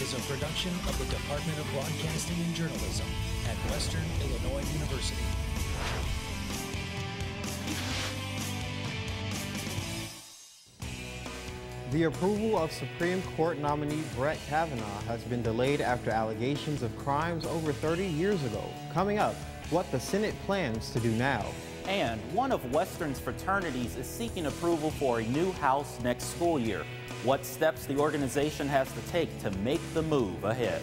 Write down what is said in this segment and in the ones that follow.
is a production of the Department of Broadcasting and Journalism at Western Illinois University. The approval of Supreme Court nominee Brett Kavanaugh has been delayed after allegations of crimes over 30 years ago. Coming up, what the Senate plans to do now. And one of Western's fraternities is seeking approval for a new house next school year. What steps the organization has to take to make the move ahead.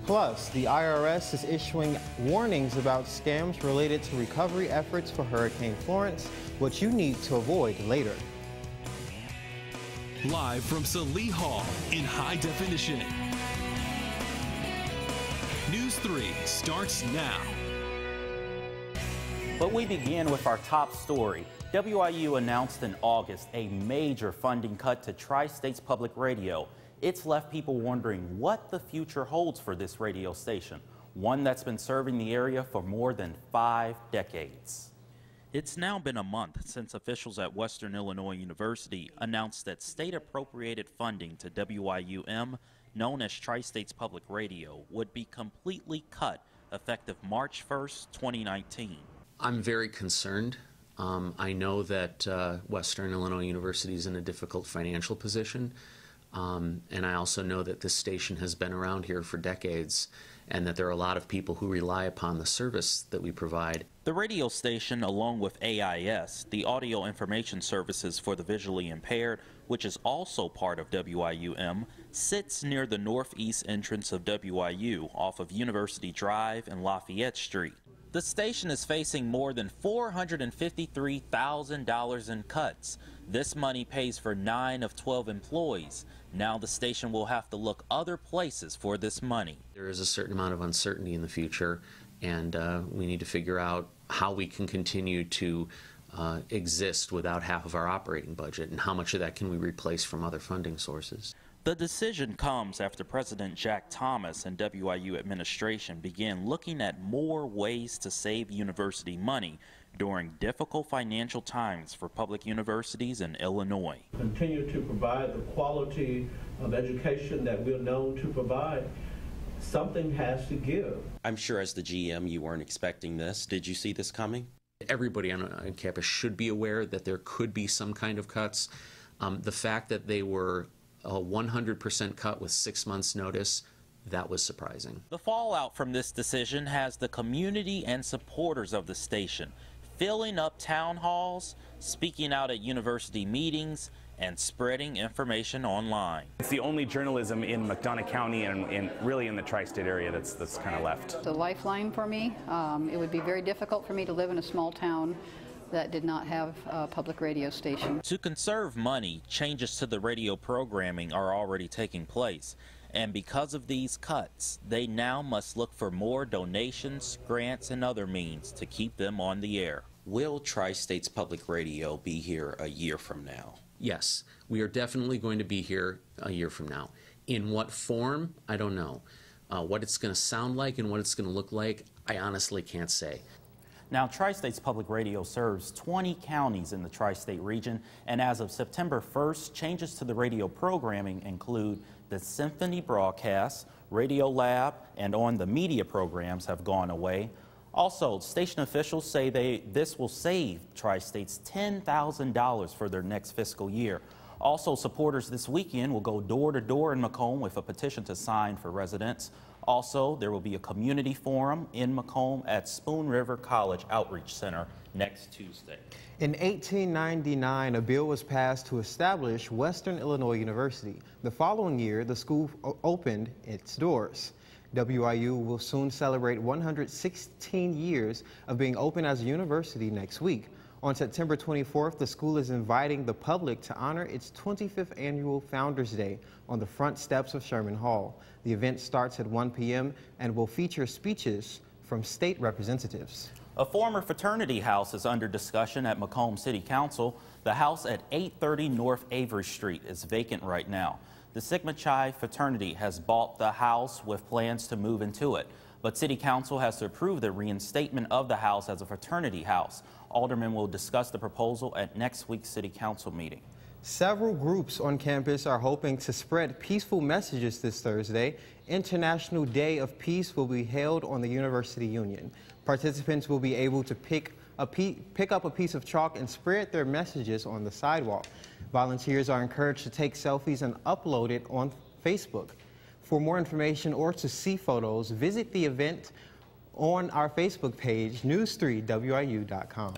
Plus, the IRS is issuing warnings about scams related to recovery efforts for Hurricane Florence, what you need to avoid later. Live from Salee Hall in high definition. News 3 starts now. But we begin with our top story. WIU announced in August a major funding cut to Tri-States Public Radio. It's left people wondering what the future holds for this radio station, one that's been serving the area for more than 5 decades. It's now been a month since officials at Western Illinois University announced that state-appropriated funding to WIUM, known as Tri-States Public Radio, would be completely cut effective March 1st, 2019. I'm very concerned. I know that Western Illinois University is in a difficult financial position, and I also know that this station has been around here for decades and that there are a lot of people who rely upon the service that we provide. The radio station, along with AIS, the Audio Information Services for the Visually Impaired, which is also part of WIUM, sits near the northeast entrance of WIU off of University Drive and Lafayette Street. The station is facing more than $453,000 in cuts. This money pays for 9 of 12 employees. Now the station will have to look other places for this money. There is a certain amount of uncertainty in the future, and we need to figure out how we can continue to exist without half of our operating budget, and how much of that can we replace from other funding sources. The decision comes after President Jack Thomas and WIU administration began looking at more ways to save university money during difficult financial times for public universities in Illinois. Continue to provide the quality of education that we're known to provide. Something has to give. I'm sure as the GM you weren't expecting this. Did you see this coming? Everybody on campus should be aware that there could be some kind of cuts. The fact that they were a 100% cut with 6 months notice, that was surprising. The fallout from this decision has the community and supporters of the station filling up town halls, speaking out at university meetings, and spreading information online. It's the only journalism in McDonough County and really in the tri-state area that's kind of left. It's a lifeline for me. It would be very difficult for me to live in a small town that did not have a public radio station. To conserve money, changes to the radio programming are already taking place. And because of these cuts, they now must look for more donations, grants, and other means to keep them on the air. Will Tri-States Public Radio be here a year from now? Yes, we are definitely going to be here a year from now. In what form, I don't know. What it's going to sound like and what it's going to look like, I honestly can't say. Now, Tri-States Public Radio serves 20 counties in the tri-state region, and as of September 1st, changes to the radio programming include the Symphony broadcasts, Radio Lab, and On the Media programs have gone away. Also, station officials say this will save Tri-States $10,000 for their next fiscal year. Also, supporters this weekend will go door to door in Macomb with a petition to sign for residents. Also, there will be a community forum in Macomb at Spoon River College Outreach Center next Tuesday. In 1899, a bill was passed to establish Western Illinois University. The following year, the school opened its doors. WIU will soon celebrate 116 years of being open as a university next week. On September 24th, the school is inviting the public to honor its 25th annual Founders Day on the front steps of Sherman Hall. The event starts at 1 p.m. and will feature speeches from state representatives. A former fraternity house is under discussion at Macomb City Council. The house at 830 North Avery Street is vacant right now. The Sigma Chi fraternity has bought the house with plans to move into it, but City Council has to approve the reinstatement of the house as a fraternity house. Aldermen will discuss the proposal at next week's City Council meeting. Several groups on campus are hoping to spread peaceful messages this Thursday. International Day of Peace will be held on the University Union. Participants will be able to pick up a piece of chalk and spread their messages on the sidewalk. Volunteers are encouraged to take selfies and upload it on Facebook. For more information or to see photos, visit the event on our Facebook page, news3wiu.com.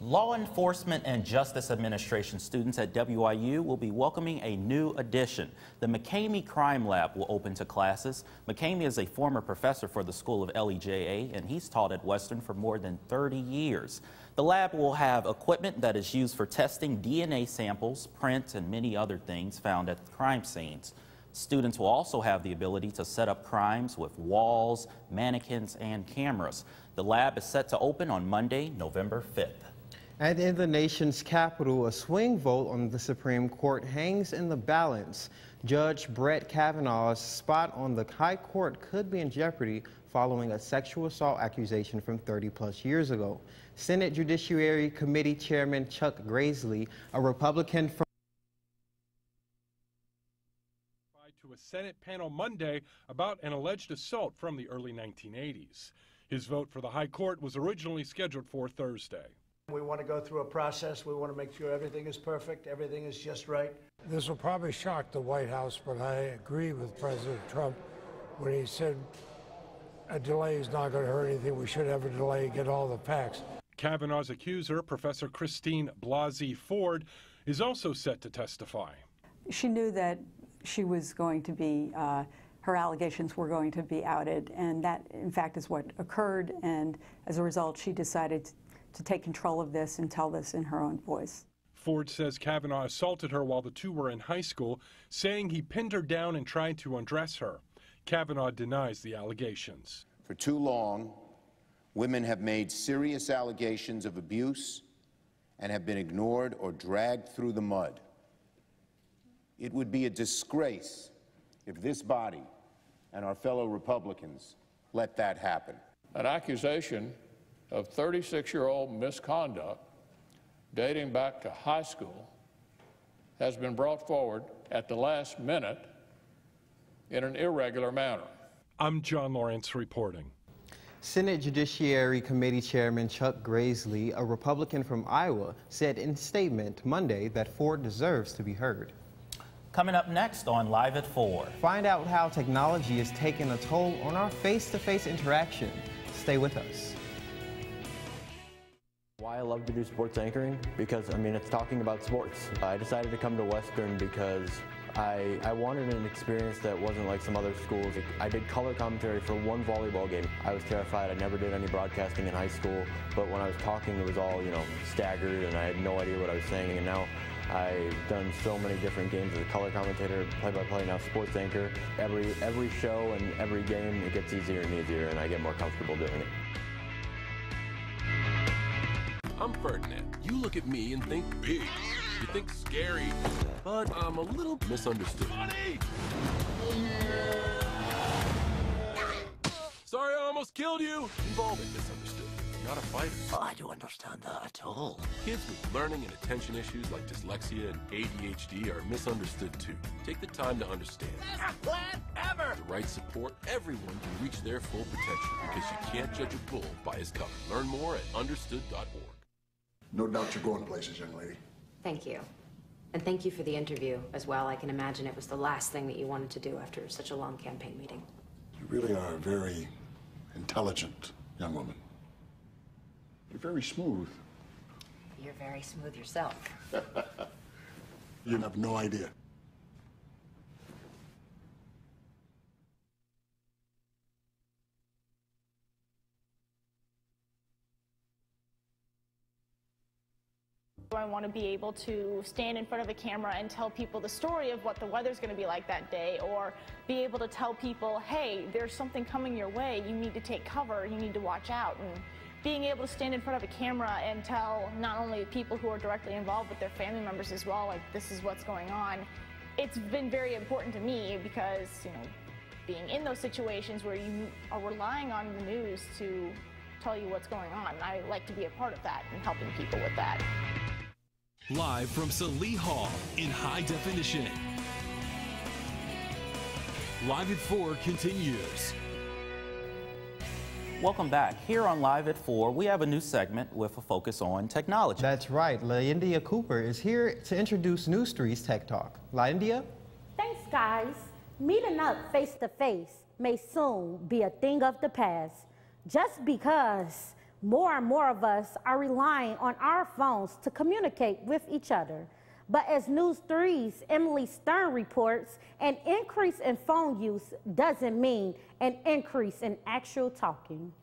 Law Enforcement and Justice Administration students at WIU will be welcoming a new addition. The McCamey Crime Lab will open to classes. McCamey is a former professor for the School of LEJA, and he's taught at Western for more than 30 years. The lab will have equipment that is used for testing DNA samples, prints, and many other things found at the crime scenes. Students will also have the ability to set up crimes with walls, mannequins, and cameras. The lab is set to open on Monday, November 5th. And in the nation's capital, a swing vote on the Supreme Court hangs in the balance. Judge Brett Kavanaugh's spot on the High Court could be in jeopardy following a sexual assault accusation from 30-plus years ago. Senate Judiciary Committee Chairman Chuck Grassley, a Republican from to a Senate panel Monday about an alleged assault from the early 1980s. His vote for the High Court was originally scheduled for Thursday. We want to go through a process. We want to make sure everything is perfect, everything is just right. This will probably shock the White House, but I agree with President Trump when he said a delay is not going to hurt anything. We should have a delay, get all the facts. Kavanaugh's accuser, Professor Christine Blasey Ford, is also set to testify. She knew that she was going to be, her allegations were going to be outed, and that, in fact, is what occurred, and as a result, she decided to take control of this and tell this in her own voice. Ford says Kavanaugh assaulted her while the two were in high school, saying he pinned her down and tried to undress her. Kavanaugh denies the allegations. For too long, women have made serious allegations of abuse and have been ignored or dragged through the mud. It would be a disgrace if this body and our fellow Republicans let that happen. An accusation of 36-year-old misconduct dating back to high school has been brought forward at the last minute in an irregular manner. I'm John Lawrence reporting. Senate Judiciary Committee Chairman Chuck Grassley, a Republican from Iowa, said in a statement Monday that Ford deserves to be heard. Coming up next on Live at 4. Find out how technology is taking a toll on our face-to-face interaction. Stay with us. Why I love to do sports anchoring? Because, it's talking about sports. I decided to come to Western because I wanted an experience that wasn't like some other schools. I did color commentary for one volleyball game. I was terrified. I never did any broadcasting in high school, but when I was talking, it was all, staggered, and I had no idea what I was saying, and now I've done so many different games as a color commentator, play-by-play, now sports anchor. Every show and every game, it gets easier and easier, and I get more comfortable doing it. I'm Ferdinand. You look at me and think big. You think scary, but I'm a little misunderstood. Funny! Sorry, I almost killed you. We've all been misunderstood. You're not a fighter. Oh, I don't understand that at all. Kids with learning and attention issues like dyslexia and ADHD are misunderstood too. Take the time to understand. Best plan ever! With the right support, everyone can reach their full potential because you can't judge a bull by his cover. Learn more at understood.org. No doubt you're going places, young lady. Thank you. And thank you for the interview as well. I can imagine it was the last thing that you wanted to do after such a long campaign meeting. You really are a very intelligent young woman. You're very smooth. You're very smooth yourself. You have no idea. I want to be able to stand in front of a camera and tell people the story of what the weather's going to be like that day, or be able to tell people, hey, there's something coming your way, you need to take cover, you need to watch out. And being able to stand in front of a camera and tell not only people who are directly involved but their family members as well, like, this is what's going on. It's been very important to me because, being in those situations where you are relying on the news to tell you what's going on, I like to be a part of that and helping people with that. Live from Salee Hall in high definition. Live at 4 continues. Welcome back. Here on Live at 4, we have a new segment with a focus on technology. That's right. LaIndia Cooper is here to introduce NEWS3's Tech Talk. LaIndia? Thanks, guys. Meeting up face-to-face may soon be a thing of the past, just because more and more of us are relying on our phones to communicate with each other. But as NEWS3's Emily Stern reports, an increase in phone use doesn't mean an increase in actual talking.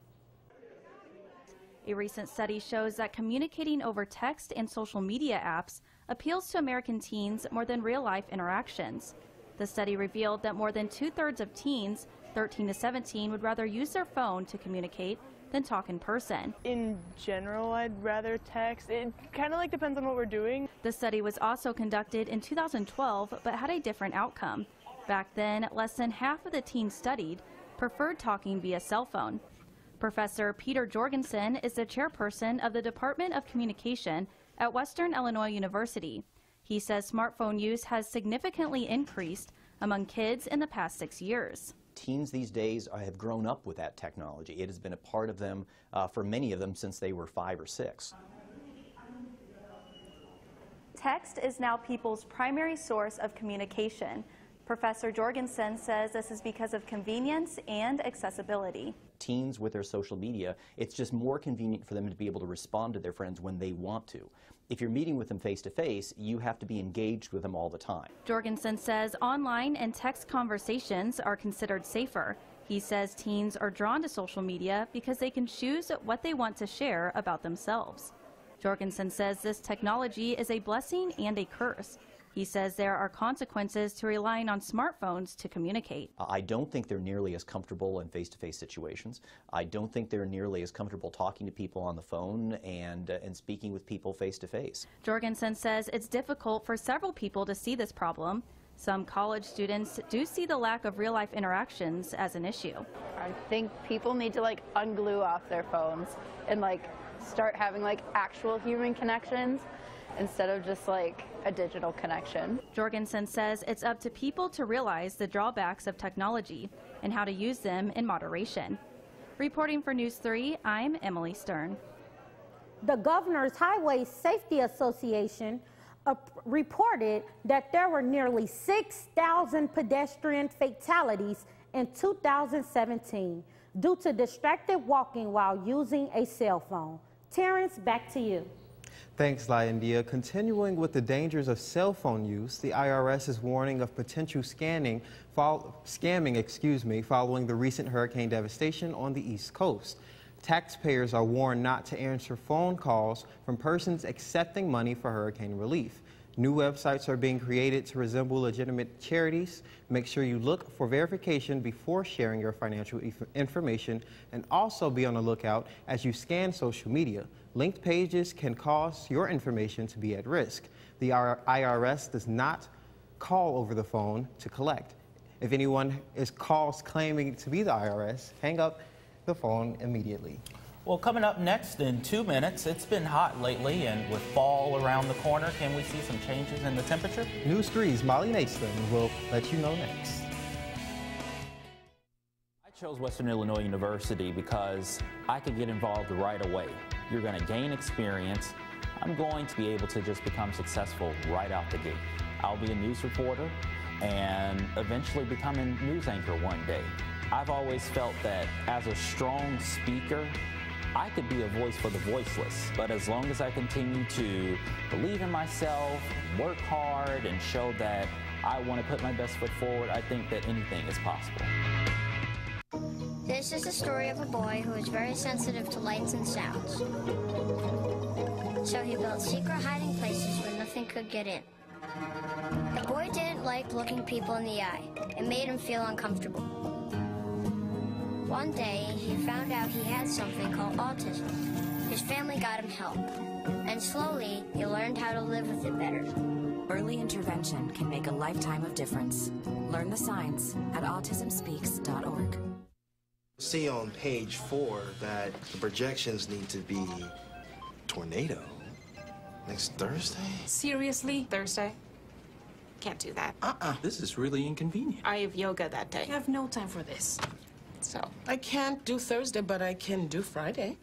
A recent study shows that communicating over text and social media apps appeals to American teens more than real-life interactions. The study revealed that more than 2/3 of teens, 13 to 17, would rather use their phone to communicate than talk in person. In general, I'd rather text. It kind of like depends on what we're doing. The study was also conducted in 2012, but had a different outcome. Back then, less than half of the teens studied preferred talking via cell phone. Professor Peter Jorgensen is the chairperson of the Department of Communication at Western Illinois University. He says smartphone use has significantly increased among kids in the past 6 years. Teens these days have grown up with that technology. It has been a part of them for many of them since they were 5 or 6. Text is now people's primary source of communication. Professor Jorgensen says this is because of convenience and accessibility. Teens with their social media, it's just more convenient for them to be able to respond to their friends when they want to. If you're meeting with them face-to-face, you have to be engaged with them all the time. Jorgensen says online and text conversations are considered safer. He says teens are drawn to social media because they can choose what they want to share about themselves. Jorgensen says this technology is a blessing and a curse. He says there are consequences to relying on smartphones to communicate. I don't think they're nearly as comfortable in face-to-face situations. I don't think they're nearly as comfortable talking to people on the phone and speaking with people face-to-face. Jorgensen says it's difficult for several people to see this problem. Some college students do see the lack of real-life interactions as an issue. I think people need to unglue off their phones and start having actual human connections instead of just a digital connection. Jorgensen says it's up to people to realize the drawbacks of technology and how to use them in moderation. Reporting for NEWS3, I'm Emily Stern. The Governor's Highway Safety Association reported that there were nearly 6,000 pedestrian fatalities in 2017 due to distracted walking while using a cell phone. Terrence, back to you. Thanks, LaIndia. Continuing with the dangers of cell phone use, the IRS is warning of potential scamming following the recent hurricane devastation on the East Coast. Taxpayers are warned not to answer phone calls from persons accepting money for hurricane relief. New websites are being created to resemble legitimate charities. Make sure you look for verification before sharing your financial information, and also be on the lookout as you scan social media. Linked pages can cause your information to be at risk. The IRS does not call over the phone to collect. If anyone calls claiming to be the IRS, hang up the phone immediately. Well, coming up next in 2 minutes, it's been hot lately, and with fall around the corner, can we see some changes in the temperature? NEWS3's Molly Naiston will let you know next. I chose Western Illinois University because I could get involved right away. You're going to gain experience. I'm going to be able to just become successful right out the gate. I'll be a news reporter and eventually become a news anchor one day. I've always felt that as a strong speaker, I could be a voice for the voiceless, but as long as I continue to believe in myself, work hard, and show that I want to put my best foot forward, I think that anything is possible. This is the story of a boy who is very sensitive to lights and sounds. So he built secret hiding places where nothing could get in. The boy didn't like looking people in the eye. It made him feel uncomfortable. One day, he found out he had something called autism. His family got him help, and slowly, he learned how to live with it better. Early intervention can make a lifetime of difference. Learn the signs at autismspeaks.org. See on page 4 that the projections need to be tornado. Next Thursday? Seriously? Thursday? Can't do that. This is really inconvenient. I have yoga that day. I have no time for this. So. I can't do Thursday, but I can do Friday.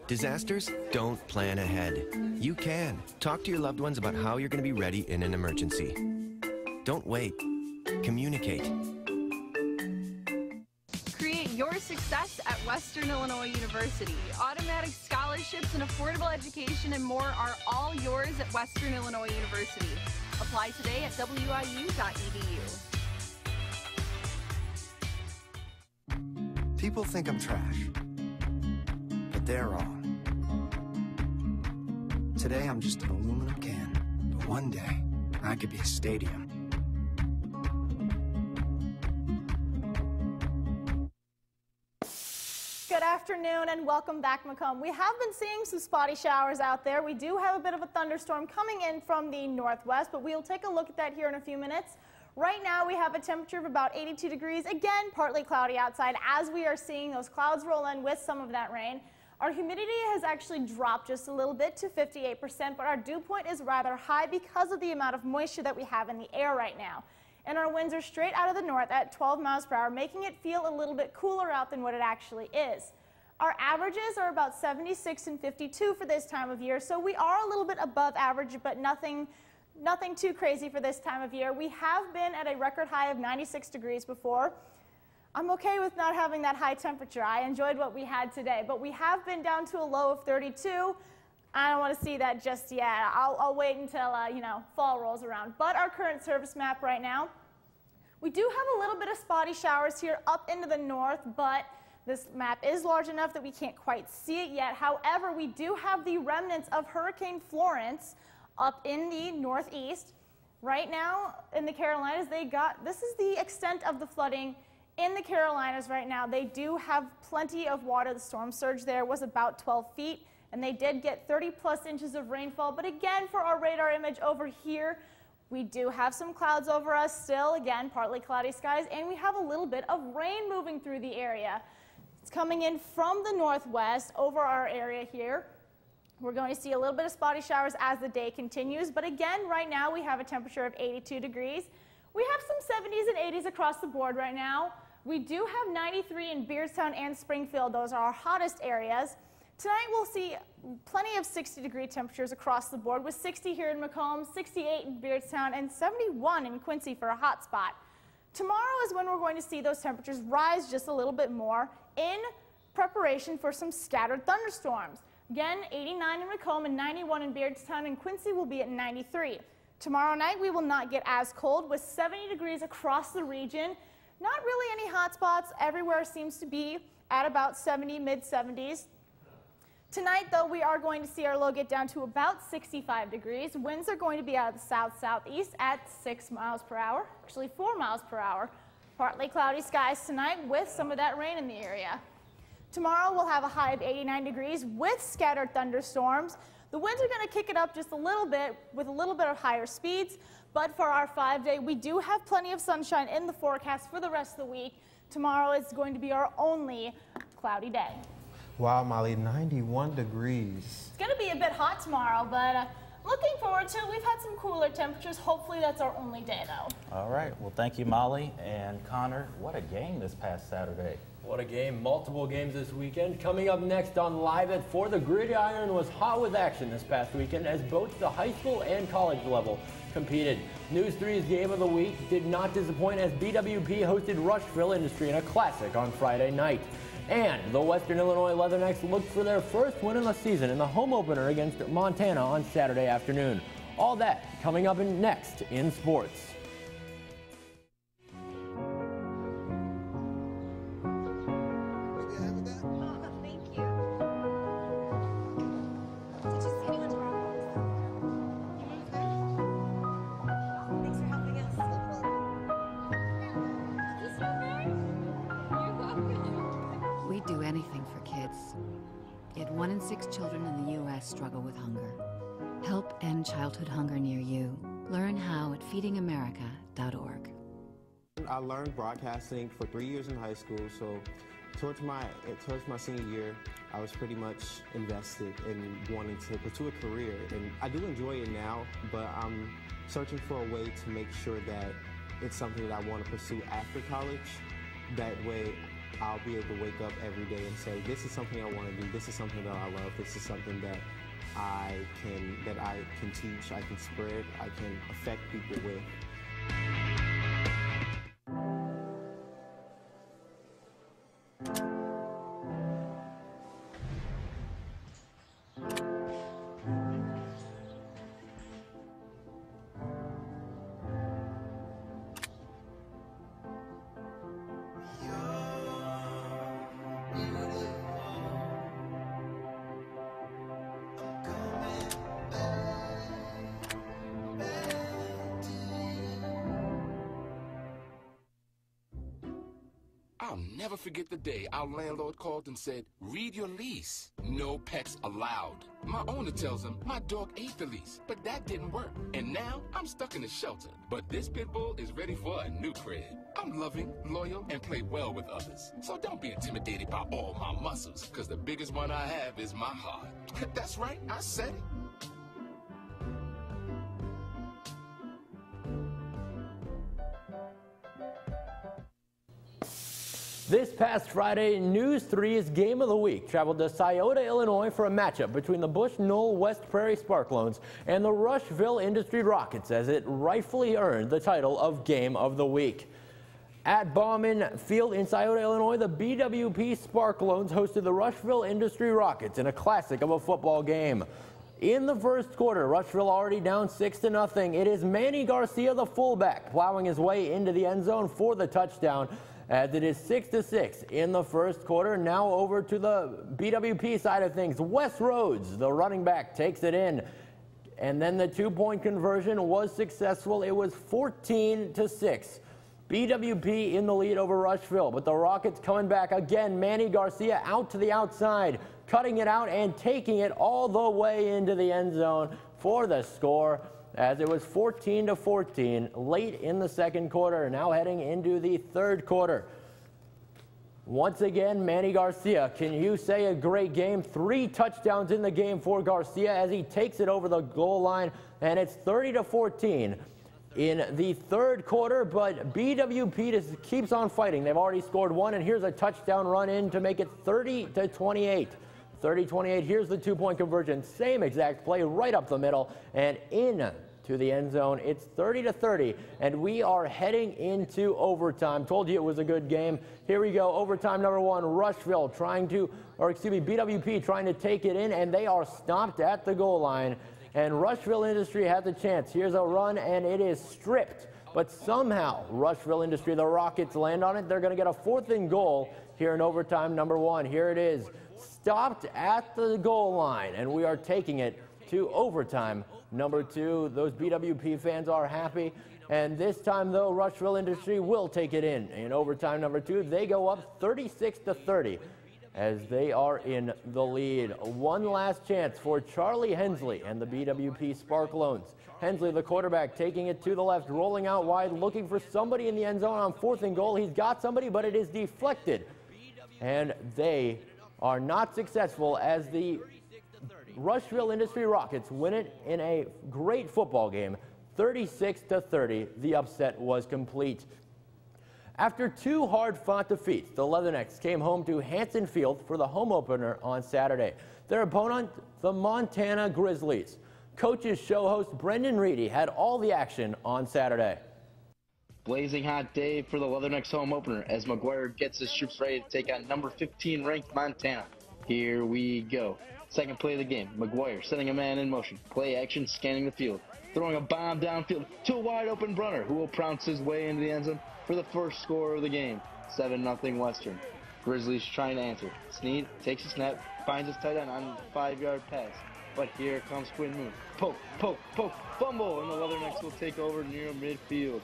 Disasters don't plan ahead. You can. Talk to your loved ones about how you're going to be ready in an emergency. Don't wait. Communicate. Create your success at Western Illinois University. Automatic scholarships and affordable education and more are all yours at Western Illinois University. Apply today at wiu.edu. People think I'm trash, but they're wrong. Today, I'm just an aluminum can, but one day, I could be a stadium. Good afternoon and welcome back, Macomb. We have been seeing some spotty showers out there. We do have a bit of a thunderstorm coming in from the northwest, but we'll take a look at that here in a few minutes. Right now we have a temperature of about 82 degrees. Again, partly cloudy outside as we are seeing those clouds roll in with some of that rain. Our humidity has actually dropped just a little bit to 58%, but our dew point is rather high because of the amount of moisture that we have in the air right now. And our winds are straight out of the north at 12 miles per hour, making it feel a little bit cooler out than what it actually is. Our averages are about 76 and 52 for this time of year, so we are a little bit above average, but nothing too crazy for this time of year. We have been at a record high of 96 degrees before. I'm okay with not having that high temperature. I enjoyed what we had today, but we have been down to a low of 32. I don't want to see that just yet. I'll wait until fall rolls around. But our current service map right now, we do have a little bit of spotty showers here up into the north, but this map is large enough that we can't quite see it yet. However, we do have the remnants of Hurricane Florence up in the northeast. Right now in the Carolinas, this is the extent of the flooding in the Carolinas right now. They do have plenty of water. The storm surge there was about 12 feet, and they did get 30+ inches of rainfall. But again, for our radar image over here, we do have some clouds over us still. Again, partly cloudy skies, and we have a little bit of rain moving through the area. It's coming in from the northwest over our area here. We're going to see a little bit of spotty showers as the day continues, but again, right now we have a temperature of 82 degrees. We have some 70s and 80s across the board right now. We do have 93 in Beardstown and Springfield. Those are our hottest areas. Tonight we'll see plenty of 60-degree temperatures across the board, with 60 here in Macomb, 68 in Beardstown, and 71 in Quincy for a hot spot. Tomorrow is when we're going to see those temperatures rise just a little bit more in preparation for some scattered thunderstorms. Again, 89 in Macomb and 91 in Beardstown, and Quincy will be at 93. Tomorrow night we will not get as cold, with 70 degrees across the region. Not really any hot spots. Everywhere seems to be at about 70, mid-70s. Tonight, though, we are going to see our low get down to about 65 degrees. Winds are going to be out of the south-southeast at 6 miles per hour, actually 4 miles per hour. Partly cloudy skies tonight with some of that rain in the area. Tomorrow, we'll have a high of 89 degrees with scattered thunderstorms. The winds are going to kick it up just a little bit with a little bit of higher speeds. But for our 5-day, we do have plenty of sunshine in the forecast for the rest of the week. Tomorrow is going to be our only cloudy day. Wow, Molly, 91 degrees. It's going to be a bit hot tomorrow, but looking forward to it. We've had some cooler temperatures. Hopefully that's our only day, though. All right. Well, thank you, Molly. And Connor, what a game this past Saturday. What a game. Multiple games this weekend. Coming up next on Live at 4, the Gridiron was hot with action this past weekend as both the high school and college level competed. News 3's Game of the Week did not disappoint as BWP hosted Rushville Industry in a classic on Friday night. And the Western Illinois Leathernecks looked for their first win in the season in the home opener against Montana on Saturday afternoon. All that coming up next in sports. Do anything for kids. Yet 1 in 6 children in the U.S. struggle with hunger. Help end childhood hunger near you. Learn how at feedingamerica.org. I learned broadcasting for 3 years in high school, so Towards my senior year, I was pretty much invested in wanting to pursue a career, and I do enjoy it now, but I'm searching for a way to make sure that it's something that I want to pursue after college. That way, I'll be able to wake up every day and say, this is something I want to do, this is something that I love, this is something that I can teach, I can spread, I can affect people with. I'll never forget the day our landlord called and said, read your lease. No pets allowed. My owner tells him my dog ate the lease, but that didn't work. And now I'm stuck in a shelter. But this pit bull is ready for a new crib. I'm loving, loyal, and play well with others. So don't be intimidated by all my muscles, because the biggest one I have is my heart. That's right, I said it. This past Friday, News 3's Game of the Week traveled to Scioto, Illinois for a matchup between the Bush Knoll West Prairie Sparklones and the Rushville Industry Rockets, as it rightfully earned the title of Game of the Week. At Bauman Field in Scioto, Illinois, the BWP Sparklones hosted the Rushville Industry Rockets in a classic of a football game. In the first quarter, Rushville already down 6-0. It is Manny Garcia, the fullback, plowing his way into the end zone for the touchdown, as it is 6-6 in the first quarter. Now over to the BWP side of things. Wes Rhodes, the running back, takes it in. And then the two-point conversion was successful. It was 14-6. BWP in the lead over Rushville, but the Rockets coming back again. Manny Garcia out to the outside, cutting it out and taking it all the way into the end zone for the score, as it was 14-14 late in the second quarter. Now heading into the third quarter. Once again, Manny Garcia, can you say a great game? 3 touchdowns in the game for Garcia as he takes it over the goal line, and it's 30-14 in the third quarter, but BWP just keeps on fighting. They've already scored 1, and here's a touchdown run in to make it 30-28. 30-28, here's the two-point conversion. Same exact play right up the middle and in to the end zone. It's 30-30, and we are heading into overtime. Told you it was a good game. Here we go, overtime number 1, Rushville BWP trying to take it in, and they are stopped at the goal line. And Rushville Industry has a chance. Here's a run, and it is stripped. But somehow, Rushville Industry, the Rockets land on it. They're going to get a 4th and goal here in overtime number 1. Here it is, stopped at the goal line, and we are taking it to overtime number 2. Those BWP fans are happy. And this time, though, Rushville Industry will take it in overtime number 2. They go up 36-30. As they are in the lead. One last chance for Charlie Hensley and the BWP Sparklones. Hensley, the quarterback, taking it to the left, rolling out wide, looking for somebody in the end zone on 4th and goal. He's got somebody, but it is deflected. And they are not successful as the Rushville Industry Rockets win it in a great football game. 36-30, the upset was complete. After 2 hard-fought defeats, the Leathernecks came home to Hanson Field for the home opener on Saturday. Their opponent, the Montana Grizzlies. Coaches show host Brendan Reedy had all the action on Saturday. Blazing hot day for the Leathernecks home opener as McGuire gets his troops ready to take on number 15 ranked Montana. Here we go. Second play of the game, McGuire setting a man in motion. Play action, scanning the field. Throwing a bomb downfield to a wide open Brunner, who will pounce his way into the end zone for the first score of the game. 7-0 Western. Grizzlies trying to answer. Snead takes a snap, finds his tight end on a 5-yard pass. But here comes Quinn Moon. Poke, poke, poke, fumble, and the Leathernecks will take over near midfield.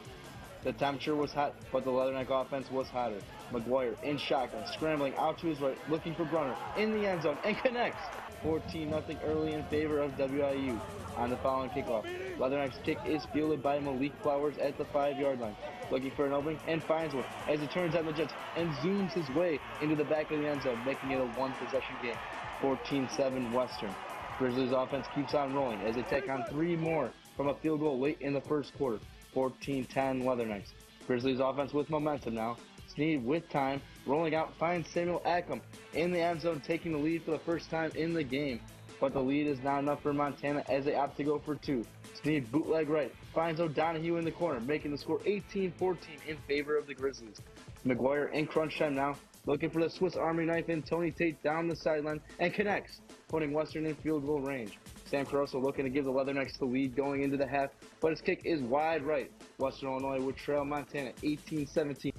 The temperature was hot, but the Leatherneck offense was hotter. McGuire in shotgun, scrambling out to his right, looking for Brunner in the end zone, and connects. 14-0 early in favor of WIU. On the following kickoff, Leathernecks kick is fielded by Malik Flowers at the 5-yard line, looking for an opening and finds one as he turns on the jets and zooms his way into the back of the end zone, making it a one-possession game. 14-7 Western. Grizzlies offense keeps on rolling as they take on 3 more from a field goal late in the first quarter. 14-10 Leathernecks. Grizzlies offense with momentum now. Sneed with time, rolling out, finds Samuel Ackham in the end zone, taking the lead for the first time in the game. But the lead is not enough for Montana as they opt to go for 2. Sneed bootleg right, finds O'Donohue in the corner, making the score 18-14 in favor of the Grizzlies. McGuire in crunch time now, looking for the Swiss Army knife in Tony Tate down the sideline and connects, putting Western in field goal range. Sam Caruso looking to give the Leathernecks the lead going into the half, but his kick is wide right. Western Illinois would trail Montana 18-17.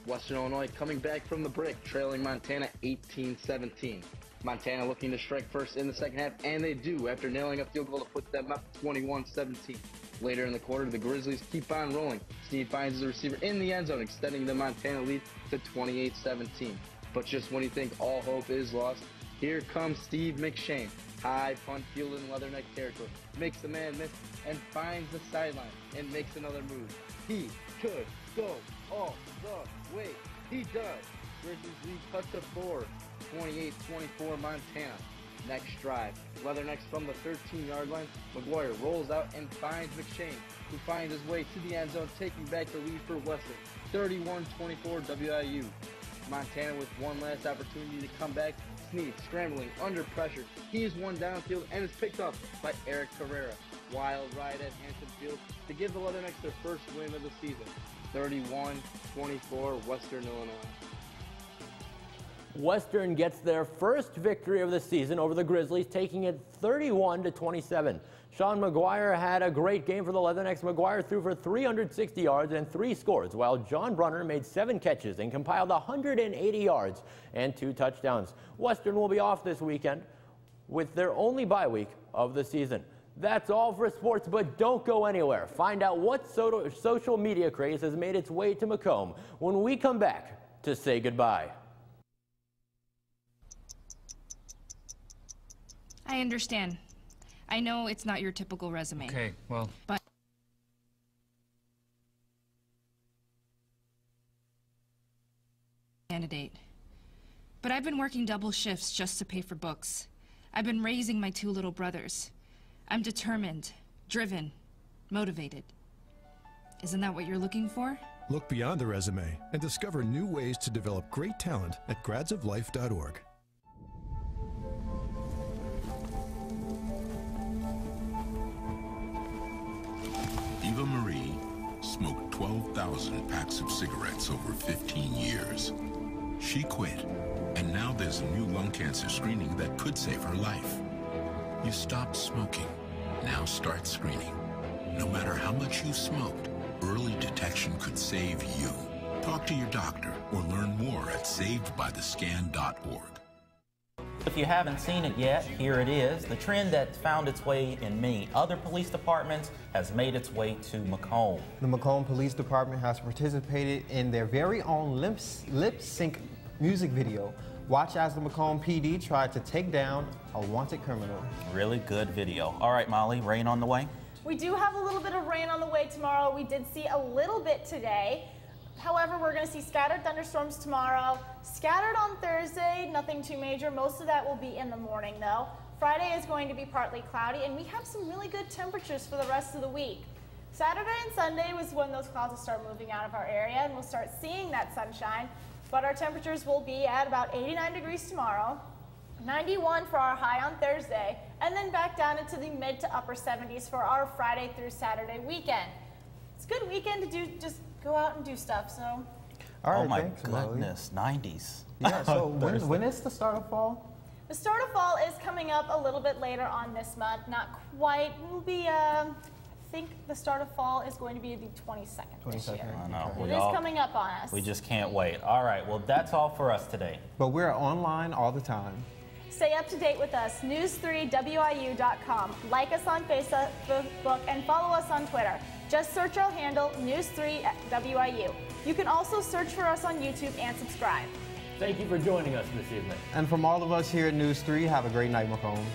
Western Illinois coming back from the break, trailing Montana 18-17. Montana looking to strike first in the second half, and they do after nailing a field goal to put them up 21-17. Later in the quarter, the Grizzlies keep on rolling. Steve finds his receiver in the end zone, extending the Montana lead to 28-17. But just when you think all hope is lost, here comes Steve McShane. High punt field in Leatherneck territory. Makes the man miss and finds the sideline and makes another move. He could go all the way. He does. Grizzlies lead cut to 4. 28-24 Montana. Next drive, Leathernecks from the 13-yard line. McGuire rolls out and finds McShane, who finds his way to the end zone, taking back the lead for Western. 31-24 WIU. Montana with one last opportunity to come back. Sneed scrambling under pressure. He is one downfield and is picked up by Eric Carrera. Wild ride at Hanson Field to give the Leathernecks their first win of the season. 31-24 Western Illinois. Western gets their first victory of the season over the Grizzlies, taking it 31-27. Sean McGuire had a great game for the Leathernecks. McGuire threw for 360 yards and 3 scores, while John Brunner made 7 catches and compiled 180 yards and 2 touchdowns. Western will be off this weekend with their only bye week of the season. That's all for sports, but don't go anywhere. Find out what social media craze has made its way to Macomb when we come back to say goodbye. I understand. I know it's not your typical resume. Okay, well... But candidate. But I've been working double shifts just to pay for books. I've been raising my 2 little brothers. I'm determined, driven, motivated. Isn't that what you're looking for? Look beyond the resume and discover new ways to develop great talent at gradsoflife.org. Eva Marie smoked 12,000 packs of cigarettes over 15 years. She quit, and now there's a new lung cancer screening that could save her life. You stopped smoking. Now start screening. No matter how much you smoked, early detection could save you. Talk to your doctor or learn more at savedbythescan.org. If you haven't seen it yet, here it is. The trend that found its way in many other police departments has made its way to Macomb. The Macomb Police Department has participated in their very own lip sync music video. Watch as the Macomb PD tried to take down a wanted criminal. Really good video. All right, Molly, rain on the way? We do have a little bit of rain on the way tomorrow. We did see a little bit today. However, we're going to see scattered thunderstorms tomorrow. Scattered on Thursday, nothing too major. Most of that will be in the morning, though. Friday is going to be partly cloudy, and we have some really good temperatures for the rest of the week. Saturday and Sunday was when those clouds will start moving out of our area, and we'll start seeing that sunshine. But our temperatures will be at about 89 degrees tomorrow, 91 for our high on Thursday, and then back down into the mid to upper 70s for our Friday through Saturday weekend. It's a good weekend to just go out and do stuff, so. All right, oh my thanks, goodness, Molly. 90s. Yeah, so when is the start of fall? The start of fall is coming up a little bit later on this month. Not quite. It will be, I think the start of fall is going to be the 22nd this year. I know. It is coming up on us. We just can't wait. All right, well, that's all for us today. But we're online all the time. Stay up to date with us, news3wiu.com. Like us on Facebook and follow us on Twitter. Just search our handle, News3WIU. You can also search for us on YouTube and subscribe. Thank you for joining us this evening. And from all of us here at News 3, have a great night, Macomb.